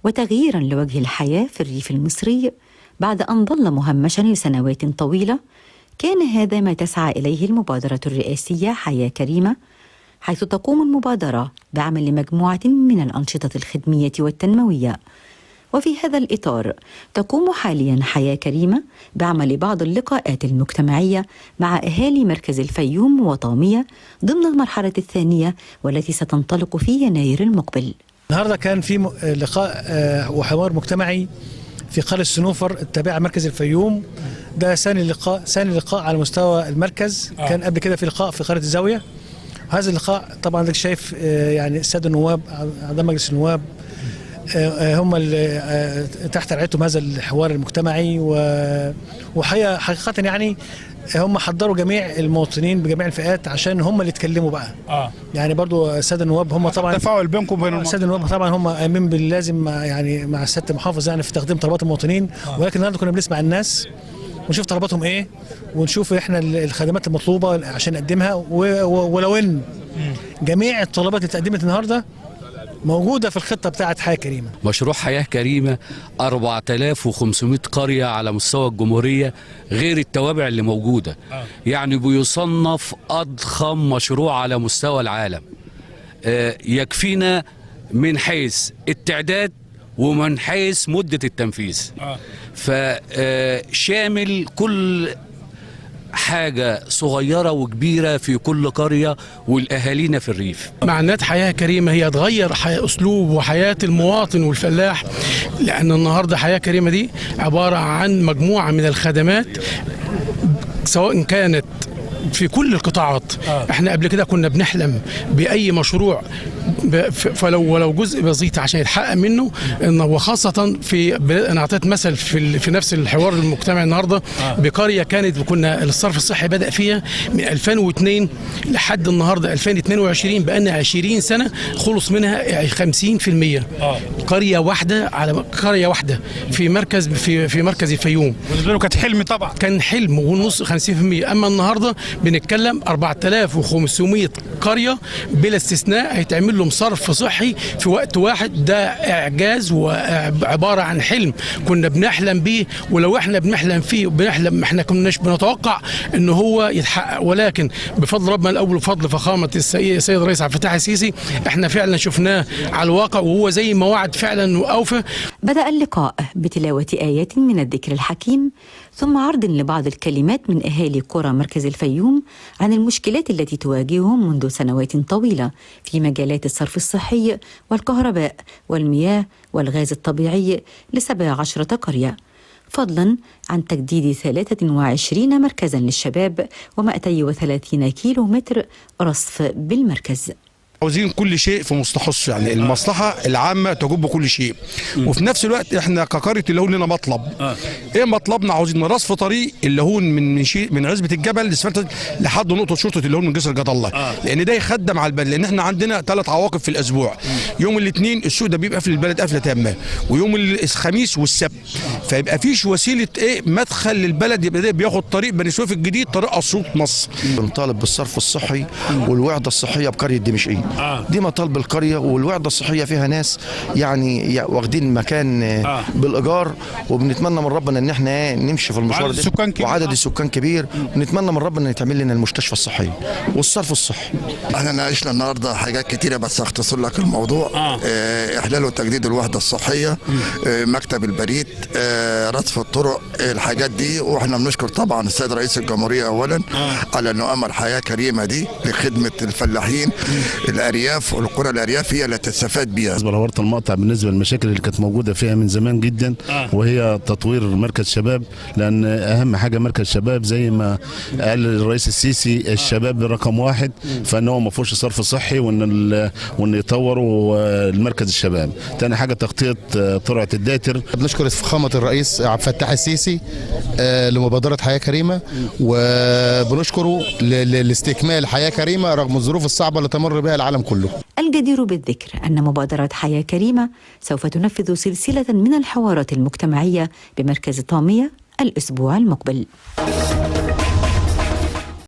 وتغييرا لوجه الحياة في الريف المصري بعد أن ظل مهمشا لسنوات طويلة. كان هذا ما تسعى إليه المبادرة الرئاسية حياة كريمة، حيث تقوم المبادرة بعمل مجموعة من الأنشطة الخدمية والتنموية. وفي هذا الإطار تقوم حاليا حياة كريمة بعمل بعض اللقاءات المجتمعية مع أهالي مركز الفيوم وطامية ضمن المرحلة الثانية والتي ستنطلق في يناير المقبل. النهارده كان في لقاء وحوار مجتمعي في قرية السنوفر التابعة مركز الفيوم. ده ثاني لقاء على مستوى المركز. كان قبل كده في لقاء في قرية الزاوية. هذا اللقاء طبعا انك شايف يعني السادة النواب اعضاء مجلس النواب هم اللي تحت رعايتهم هذا الحوار المجتمعي، حقيقة يعني هم حضروا جميع المواطنين بجميع الفئات عشان هم اللي يتكلموا بقى. يعني برضو الساده النواب هم طبعا تفاعل بينكم وبين الساده النواب طبعا هم قايمين باللازم يعني مع السياده المحافظ يعني في تقديم طلبات المواطنين. ولكن النهارده كنا بنسمع الناس ونشوف طلباتهم ايه، ونشوف احنا الخدمات المطلوبه عشان نقدمها. ولو ان جميع الطلبات اللي اتقدمت النهارده موجودة في الخطة بتاعت حياة كريمة. مشروع حياة كريمة 4500 قرية على مستوى الجمهورية غير التوابع اللي موجودة. يعني بيصنف أضخم مشروع على مستوى العالم. يكفينا من حيث التعداد ومن حيث مدة التنفيذ. فشامل كل حاجة صغيرة وكبيرة في كل قرية والأهالينا في الريف. معنات حياة كريمة هي تغير أسلوب وحياة المواطن والفلاح، لأن النهاردة حياة كريمة دي عبارة عن مجموعة من الخدمات سواء كانت في كل القطاعات. احنا قبل كده كنا بنحلم بأي مشروع ولو جزء بسيط عشان يتحقق منه، وخاصة أنا أعطيت مثل في نفس الحوار المجتمعي النهارده بقرية كنا الصرف الصحي بدأ فيها من 2002 لحد النهارده 2022، بقالنا 20 سنة خلص منها 50%. قرية واحدة في مركز الفيوم. بالنسبة له كانت حلم طبعا، كان حلم ونص 50%. أما النهارده بنتكلم 4500 قرية بلا استثناء هيتعمل لهم صرف صحي في وقت واحد. ده إعجاز وعبارة عن حلم كنا بنحلم بيه، ولو احنا بنحلم فيه احنا كناش بنتوقع ان هو يتحقق، ولكن بفضل ربنا الأول وبفضل فخامة السيد الرئيس عبد الفتاح السيسي احنا فعلا شفناه على الواقع، وهو زي ما وعد فعلا وأوفى. بدأ اللقاء بتلاوة آيات من الذكر الحكيم، ثم عرض لبعض الكلمات من أهالي قرى مركز الفيوم عن المشكلات التي تواجههم منذ سنوات طويلة في مجالات الصرف الصحي والكهرباء والمياه والغاز الطبيعي ل17 قرية، فضلا عن تجديد 23 مركزا للشباب و230 كيلو متر رصف بالمركز. عاوزين كل شيء في مستحص، يعني المصلحة العامة تجب كل شيء. وفي نفس الوقت احنا كقرية اللهون لنا مطلب. ايه مطلبنا؟ عاوزين رصف طريق اللهون من عزبة الجبل لحد نقطة شرطة اللهون من جسر جد الله، لان ده يخدم على البلد. لان احنا عندنا 3 عواقب في الاسبوع، يوم الاثنين السوق ده بيبقى في البلد قفلة تامة، ويوم الخميس والسبت، فيبقى فيش وسيلة مدخل للبلد. يبقى ده بياخد طريق بني سويف الجديد، طريق اسيوط مصر. بنطالب بالصرف الصحي والوحدة الصحية بقرية دمشقية. دي مطالب القريه، والوحده الصحيه فيها ناس يعني واخدين مكان بالايجار، وبنتمنى من ربنا ان احنا نمشي في المشوار ده، وعدد السكان كبير، ونتمنى من ربنا ان يتعمل لنا المستشفى الصحيه والصرف الصحي. احنا ناقشنا النهارده حاجات كتيره، بس اختصر لك الموضوع. احلال وتجديد الوحده الصحيه، مكتب البريد، رصف الطرق، الحاجات دي. واحنا بنشكر طبعا السيد رئيس الجمهوريه اولا على انه امر حياه كريمه دي لخدمه الفلاحين الارياف والقرى الاريافيه اللي تستفاد بيها. بالنسبه لورطه المقطع، بالنسبه للمشاكل اللي كانت موجوده فيها من زمان جدا، وهي تطوير مركز شباب، لان اهم حاجه مركز شباب زي ما قال الرئيس السيسي الشباب رقم 1، فان هو ما فيهوش صرف صحي، وان يطوروا المركز الشباب. ثاني حاجه تغطيه ترعه الداتر. بنشكر فخامه الرئيس عبد الفتاح السيسي لمبادره حياه كريمه، وبنشكره لاستكمال حياه كريمه رغم الظروف الصعبه اللي تمر بها العالم كله. الجدير بالذكر أن مبادرة حياة كريمة سوف تنفذ سلسلة من الحوارات المجتمعية بمركز طامية الأسبوع المقبل.